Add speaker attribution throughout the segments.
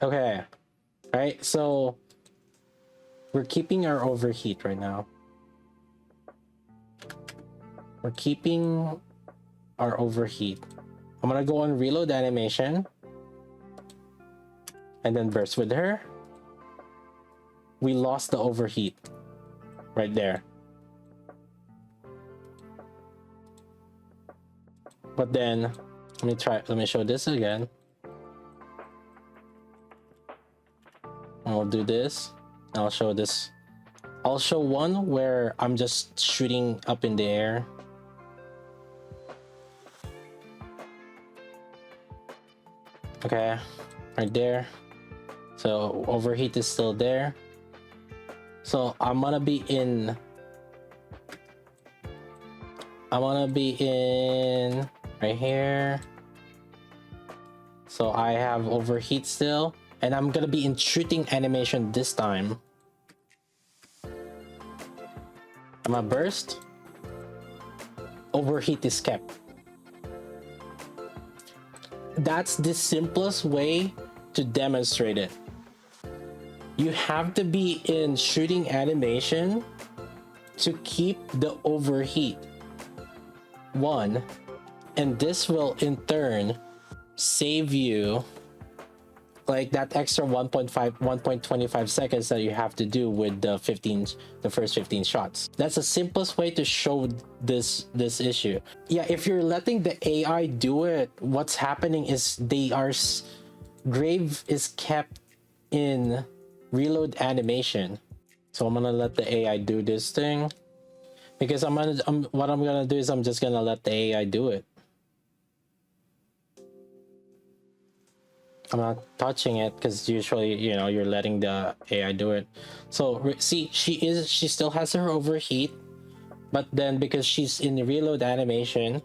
Speaker 1: Okay, right, so we're keeping our overheat right now. We're keeping our overheat. I'm gonna go on reload animation and then burst with her. We lost the overheat right there. But then let me show this again. And we'll do this. I'll show this. I'll show one where I'm just shooting up in the air. Okay, right there. So overheat is still there. So I'm gonna be in right here. So I have overheat still, and I'm gonna be in shooting animation this time. I'm gonna burst. Overheat is kept. That's the simplest way to demonstrate it. You have to be in shooting animation to keep the overheat. One, and this will in turn save you like that extra 1.25 seconds that you have to do with the first 15 shots. That's the simplest way to show this issue. Yeah, if you're letting the AI do it, what's happening is grave is kept in reload animation. So I'm gonna let the AI do this thing, because what I'm gonna do is I'm just gonna let the AI do it. I'm not touching it because usually, you know, you're letting the AI do it. So see, she still has her overheat, but then because she's in the reload animation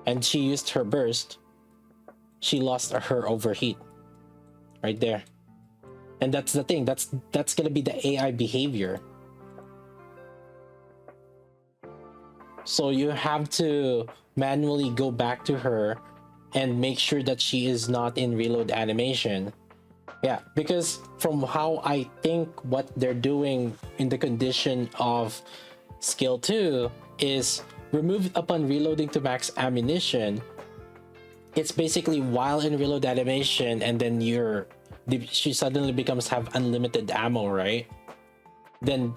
Speaker 1: and she used her burst, she lost her overheat right there. And that's the thing. That's gonna be the AI behavior. So you have to manually go back to her and make sure that she is not in reload animation. Yeah, because from how I think what they're doing in the condition of skill 2 is remove upon reloading to max ammunition. It's basically while in reload animation, and then she suddenly becomes have unlimited ammo, right? Then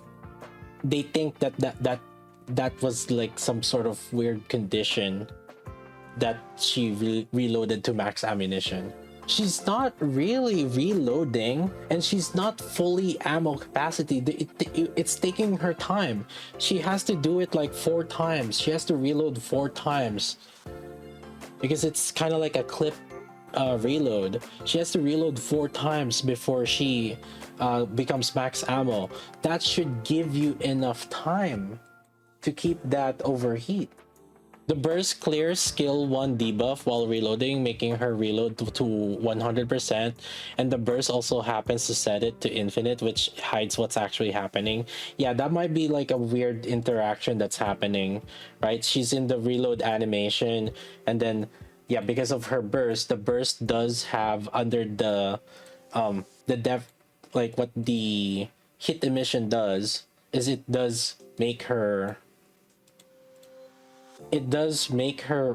Speaker 1: they think that was like some sort of weird condition that she reloaded to max ammunition. She's not really reloading, and she's not fully ammo capacity. It's taking her time. She has to do it like 4 times. She has to reload 4 times because it's kind of like a clip reload. She has to reload 4 times before she becomes max ammo. That should give you enough time to keep that overheat. The burst clears skill 1 debuff while reloading, making her reload to 100%, and the burst also happens to set it to infinite, which hides what's actually happening. Yeah, that might be like a weird interaction that's happening, right? She's in the reload animation, and then yeah, because of her burst, the burst does have under the depth, like what the hit emission does is it does make her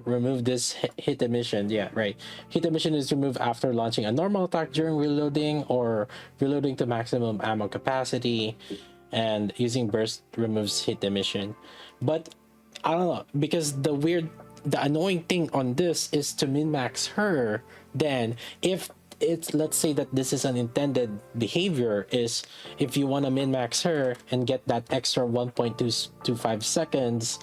Speaker 1: remove this hit emission. Yeah, right. Hit emission is removed after launching a normal attack during reloading or reloading to maximum ammo capacity, and using burst removes hit emission. But I don't know, because the annoying thing on this is to min-max her. Then if it's, let's say that this is an intended behavior, is if you want to min-max her and get that extra 1.225 seconds,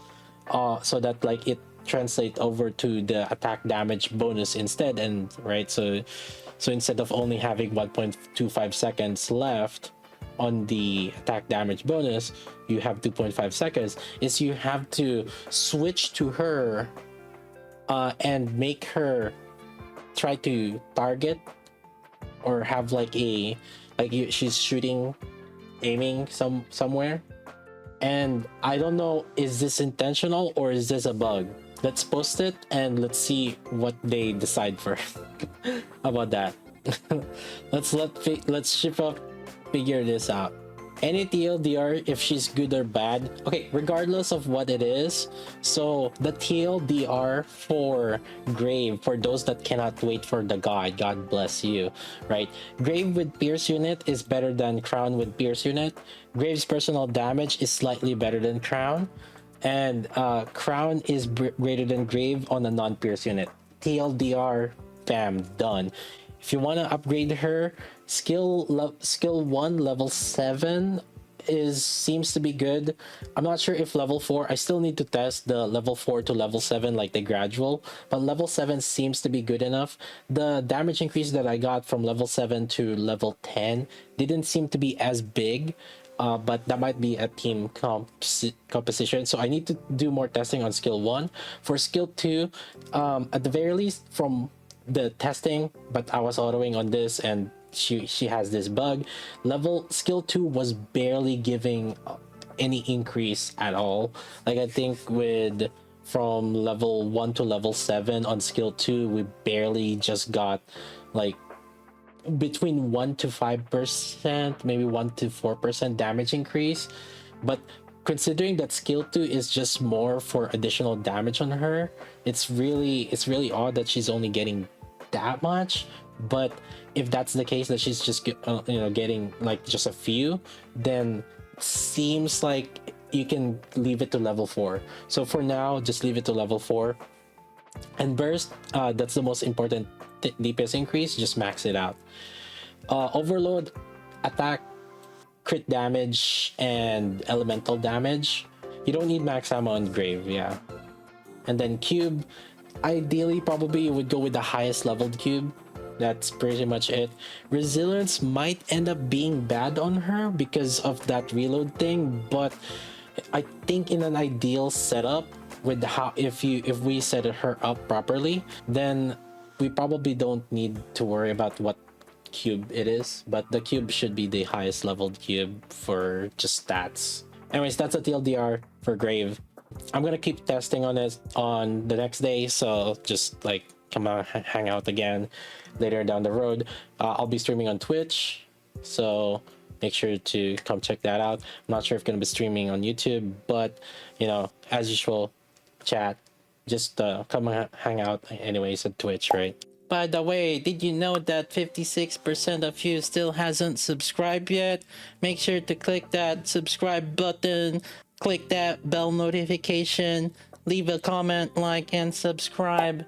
Speaker 1: so that like it translates over to the attack damage bonus instead, and right, so instead of only having 1.25 seconds left on the attack damage bonus, you have 2.5 seconds, is you have to switch to her and make her try to target or have like she's aiming somewhere. And I don't know, is this intentional or is this a bug? Let's post it and let's see what they decide first. How about that? Let's shift up, figure this out. Any TLDR if she's good or bad. Okay, regardless of what it is. So the TLDR for Grave, for those that cannot wait for the God bless you, right? Grave with Pierce unit is better than Crown with Pierce unit. Grave's personal damage is slightly better than Crown, and Crown is greater than Grave on a non-Pierce unit. TLDR, bam, done. If you want to upgrade her, skill 1 level 7 seems to be good. I'm not sure if level 4, I still need to test the level 4 to level 7, like the gradual, but level 7 seems to be good enough. The damage increase that I got from level 7 to level 10 didn't seem to be as big. But that might be a team composition, so I need to do more testing on skill 1. For skill 2, at the very least from the testing, but I was autoing on this and she has this bug. Skill 2 was barely giving any increase at all. Like I think with from level 1 to level 7 on skill 2, we barely just got like between 1 to 5%, maybe 1 to 4% damage increase. But considering that skill 2 is just more for additional damage on her, it's really odd that she's only getting that much. But if that's the case, that she's just getting like just a few, then seems like you can leave it to level 4. So for now, just leave it to level 4. And burst, that's the most important DPS increase, just max it out. Overload, attack, crit damage, and elemental damage. You don't need max ammo on Grave, yeah. And then cube, ideally probably you would go with the highest leveled cube. That's pretty much it. Resilience might end up being bad on her because of that reload thing, but I think in an ideal setup with how if we set her up properly, then we probably don't need to worry about what cube it is, but the cube should be the highest leveled cube for just stats. Anyways, that's a TLDR for Grave. I'm gonna keep testing on it on the next day, so just like come out, hang out again later down the road. I'll be streaming on Twitch, so make sure to come check that out. I'm not sure if I'm gonna be streaming on YouTube, but as usual, chat, just come hang out anyways at Twitch, right? By the way, did you know that 56% of you still hasn't subscribed yet? Make sure to click that subscribe button, click that bell notification, leave a comment, like, and subscribe.